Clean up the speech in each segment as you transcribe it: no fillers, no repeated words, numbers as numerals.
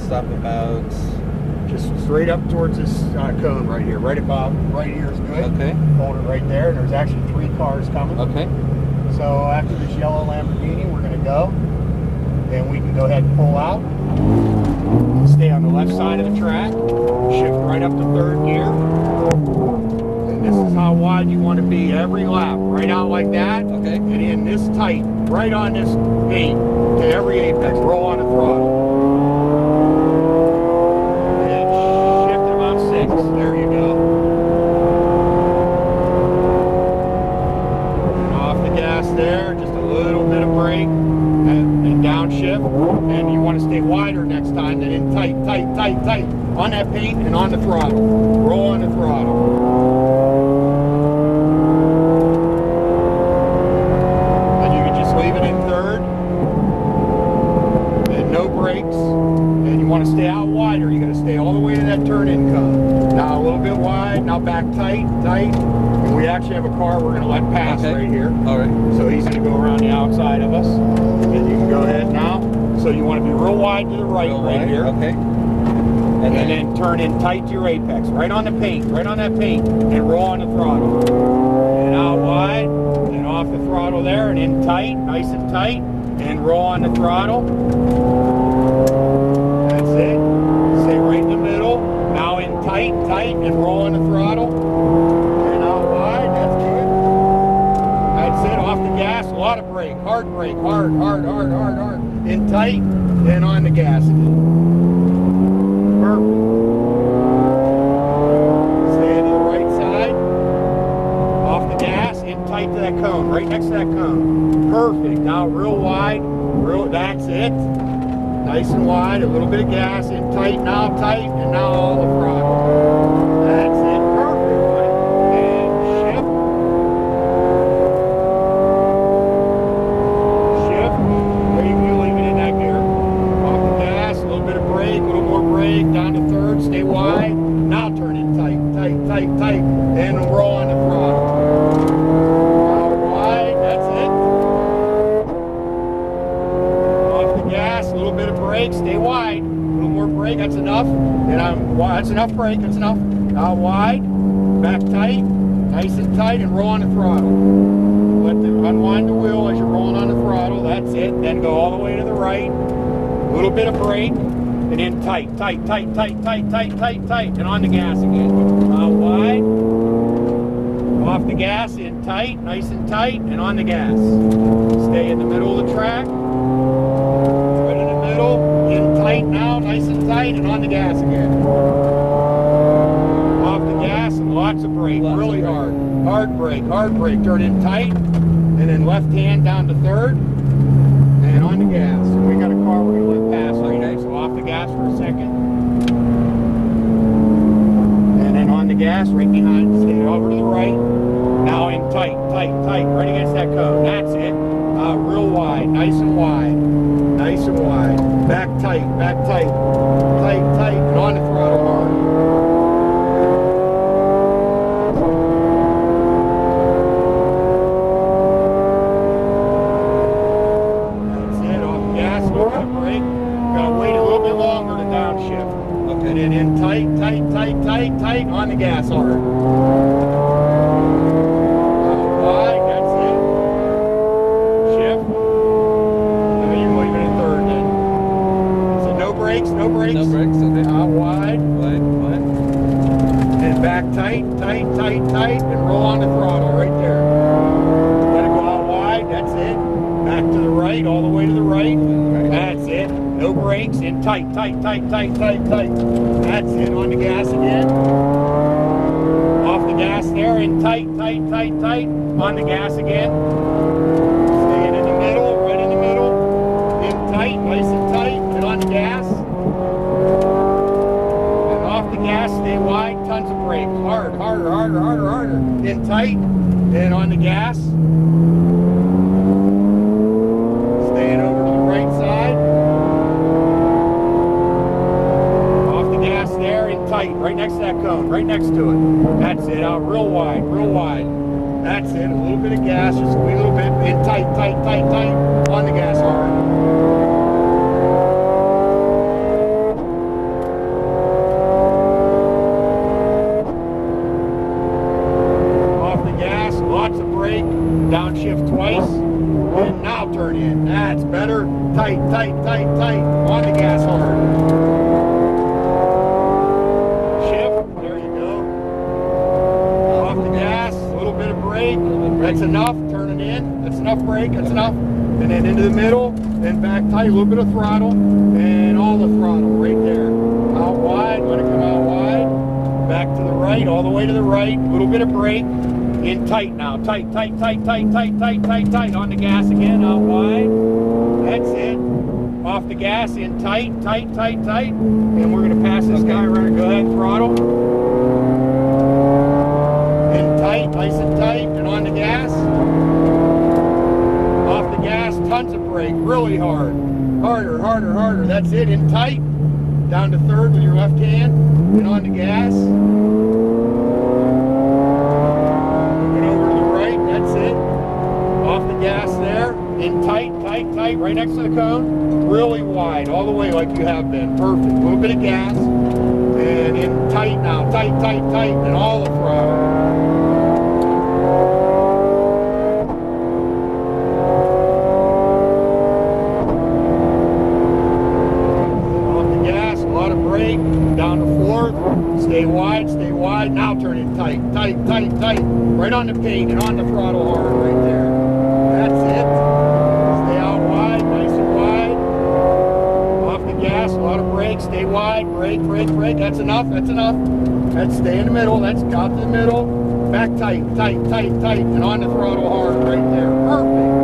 stop about? Just straight up towards this cone right here. Right here is good. Okay. Hold it right there. And there's actually 3 cars coming. Okay. So after this yellow Lamborghini, we're going to go. Then we can go ahead and pull out. Stay on the left side of the track. Shift right up to 3rd gear. And this is how wide you want to be every lap. Right out like that. Okay. And in this tight. Right on this gate. To every apex. Roll on the throttle. There you go. Off the gas there, just a little bit of brake and downshift. And you want to stay wider next time than in tight, tight, tight, tight. On that paint and on the throttle. Roll on the throttle. And you can just leave it in 3rd. And no brakes. And you want to stay out wider. You got to stay all the way to that turn-in cone. Now a little bit wide, now back tight, tight. And we actually have a car we're going to let pass right here. All right. So he's going to go around the outside of us. And you can go ahead now. So you want to be real wide to the right here. Okay. And then turn in tight to your apex. Right on the paint, right on that paint. And roll on the throttle. And out wide, and off the throttle there, and in tight, nice and tight. And roll on the throttle. That's it. Stay right in the middle. Now in tight, tight, and roll on the throttle. And out wide, that's good. That's it, off the gas, a lot of brake, hard, hard, hard, hard, hard. In tight, and on the gas again. Perfect. Stay to the right side. Off the gas, in tight to that cone, right next to that cone. Perfect, now real wide, that's it. Nice and wide, a little bit of gas, in tight, and now all the throttle. That's it, perfect, right? And shift. Shift, or you can leave it in that gear. Off the gas, a little bit of brake, a little more brake, down to 3rd, stay wide. Now turn in tight, tight, tight, tight, and roll on the throttle. Now wide, that's it. Off the gas, a little bit of brake, stay wide. Brake, that's enough. And that's enough brake, that's enough. Now wide, back tight, nice and tight, and roll on the throttle. Unwind the wheel as you're rolling on the throttle, that's it. Then go all the way to the right. A little bit of brake, and then tight, tight, tight, tight, tight, tight, tight, tight, and on the gas again. Now wide, off the gas, in tight, nice and tight, and on the gas. Stay in the middle of the track. Right in the middle, in tight now, nice and tight, and on the gas again. Off the gas and lots of brake, really hard. Hard brake, turn in tight, and then left hand down to 3rd, and on the gas. And we got a car we're going to let pass right now, so off the gas for a second. And then on the gas, right behind, stay over to the right. Now in tight, tight, tight, right against that cone. That's it. Real wide, nice and wide. Nice and wide. Back tight, tight, tight, and on the throttle hard. That's it, off the gas, a little bit of brake. Gotta wait a little bit longer to downshift. Okay. And then in tight, tight, tight, tight, tight, on the gas hard. Wide, that's it. Shift. No brakes. No brakes, okay. Wide. And back tight, tight, tight, tight, and roll on the throttle right there. Let it go out wide, that's it. Back to the right, all the way to the right. That's it. No brakes, and tight, tight, tight, tight, tight, tight. That's it, on the gas again. Off the gas there, and tight, tight, tight, tight. On the gas again. Staying in the middle, right in the middle. In tight, nice and tight, and on the gas. Gas, stay wide, tons of brake. Hard, harder, harder, harder, harder. In tight, and on the gas. Staying over to the right side. Off the gas there, in tight, right next to that cone, right next to it. That's it, out real wide, real wide. That's it, a little bit of gas, just a wee little bit. In tight, tight, tight, tight. On the gas hard. tight, on the gas hard. Shift, there you go. Off the gas, a little bit of brake, that's enough, turn it in, that's enough brake, that's enough. And then into the middle, then back tight, a little bit of throttle, and all the throttle right there. Out wide, let it come out wide, back to the right, all the way to the right, a little bit of brake, in tight now, tight, on the gas again, out wide, that's it. Off the gas, in tight, and we're gonna pass this guy around, go ahead, throttle. In tight, nice and tight, and on the gas. Off the gas, tons of brake, really hard. Harder, that's it, in tight. Down to third with your left hand, and on the gas. Moving over to the right, that's it. Off the gas there, in tight, right next to the cone. Really wide, all the way like you have been, perfect. A little bit of gas, and in tight now, tight, and all the throttle. Down to fourth, stay wide, now turn it tight, right on the paint and on the throttle hard right there. That's it. Stay out wide, nice and wide. Off the gas, a lot of brake, stay wide, brake, that's enough. Let's stay in the middle, let's out to the middle. Back tight, and on the throttle hard right there. Perfect.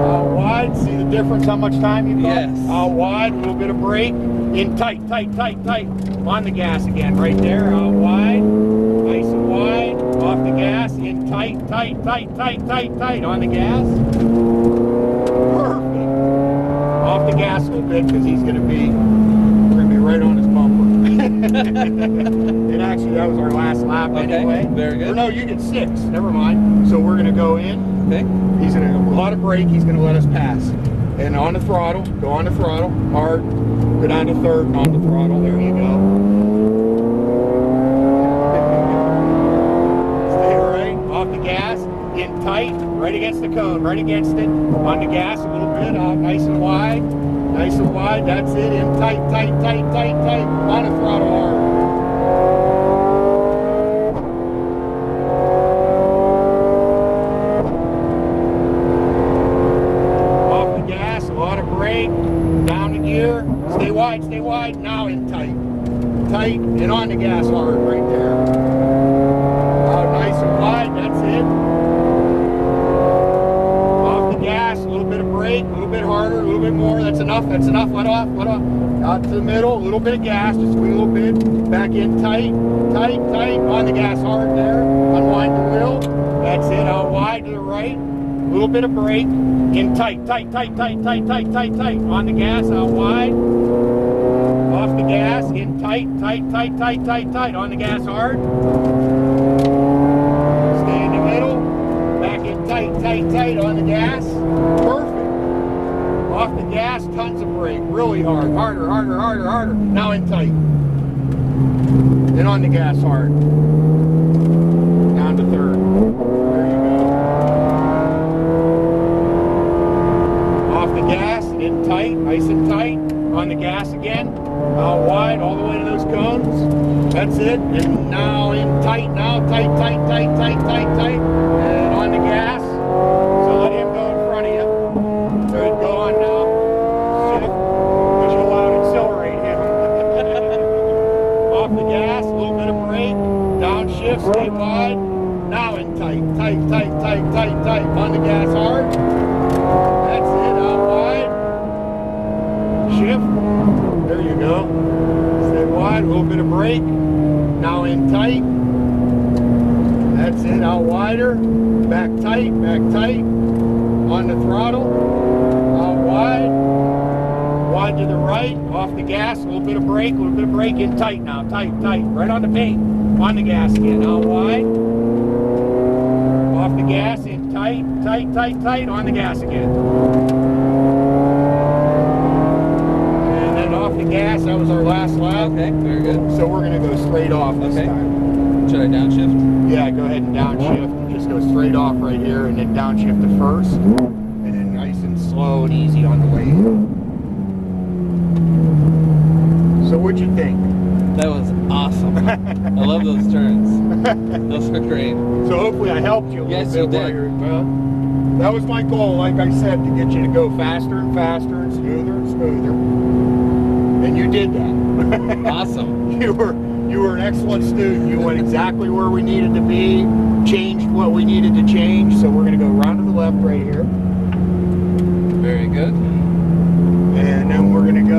Out wide, see the difference, how much time you got? Yes. Out wide, a little bit of brake. In tight, on the gas again, right there, out wide, nice and wide, off the gas, in tight, on the gas, perfect, off the gas a little bit, because we're going to be right on his bumper, and actually that was our last lap anyway. Okay, very good. Or no, you get 6, never mind, so we're going to go in, okay. He's going to, a lot of brake, he's going to let us pass. And on the throttle, go on the throttle, hard, go down to third and on the throttle, there you go. Stay right, off the gas, in tight, right against the cone, right against it, on the gas a little bit, nice and wide, that's it, in tight, on the throttle hard. Down the gear, stay wide, now in tight, and on the gas hard right there. Out nice and wide, that's it. Off the gas, a little bit of brake, a little bit harder, a little bit more, that's enough, let off. Out to the middle, a little bit of gas, just squeeze a little bit, back in tight, on the gas hard there, unwind the wheel, that's it, out wide to the right. A little bit of brake, in tight, on the gas, out wide, off the gas, in tight, on the gas hard, stay in the middle, back in tight, on the gas, perfect, off the gas, tons of brake, really hard, harder, now in tight, then on the gas hard, down to third. Gas, in tight, nice and tight, on the gas again, out wide, all the way to those cones, that's it, and now in tight, tight, and on the gas, so let him go in front of you, so go on now, shift, because you're allowed to accelerate him, off the gas, a little bit of brake, downshift, stay wide, now in tight, on the gas hard, that's it, out wide, shift, there you go, stay wide, a little bit of brake, now in tight, that's it, out wider, back tight, on the throttle, out wide to the right, off the gas, a little bit of brake, in tight now, tight, right on the paint, on the gas again, out wide, off the gas, in tight, on the gas again. And then off the gas, that was our last lap. Okay, very good. So we're going to go straight off this time. Should I downshift? Yeah, go ahead and downshift. Just go straight off right here and then downshift to first. And then nice and slow and easy on the way in. Great. So hopefully I helped you a Yes, little you bit. did. Well, that was my goal, like I said, to get you to go faster and faster and smoother. And you did that. Awesome. You were an excellent student. You went exactly where we needed to be, changed what we needed to change. So we're going to go round to the left right here. Very good. And then we're going to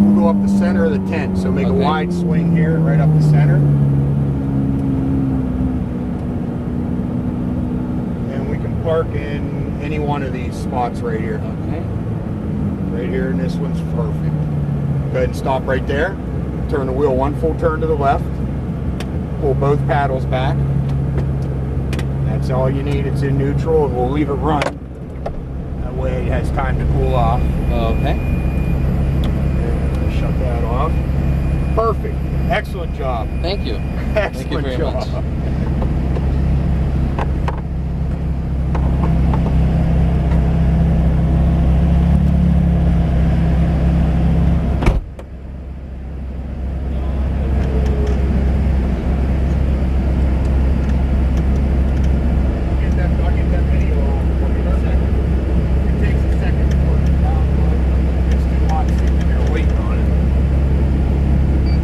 we'll go up the center of the tent. So make a wide swing here, right up the center. And we can park in any one of these spots right here. Okay. Right here, and this one's perfect. Go ahead and stop right there. Turn the wheel one full turn to the left. Pull both paddles back. That's all you need. It's in neutral, and we'll leave it run. That way it has time to cool off. Okay. And shut that off. Perfect. Excellent job. Thank you. Excellent Thank you very job. much.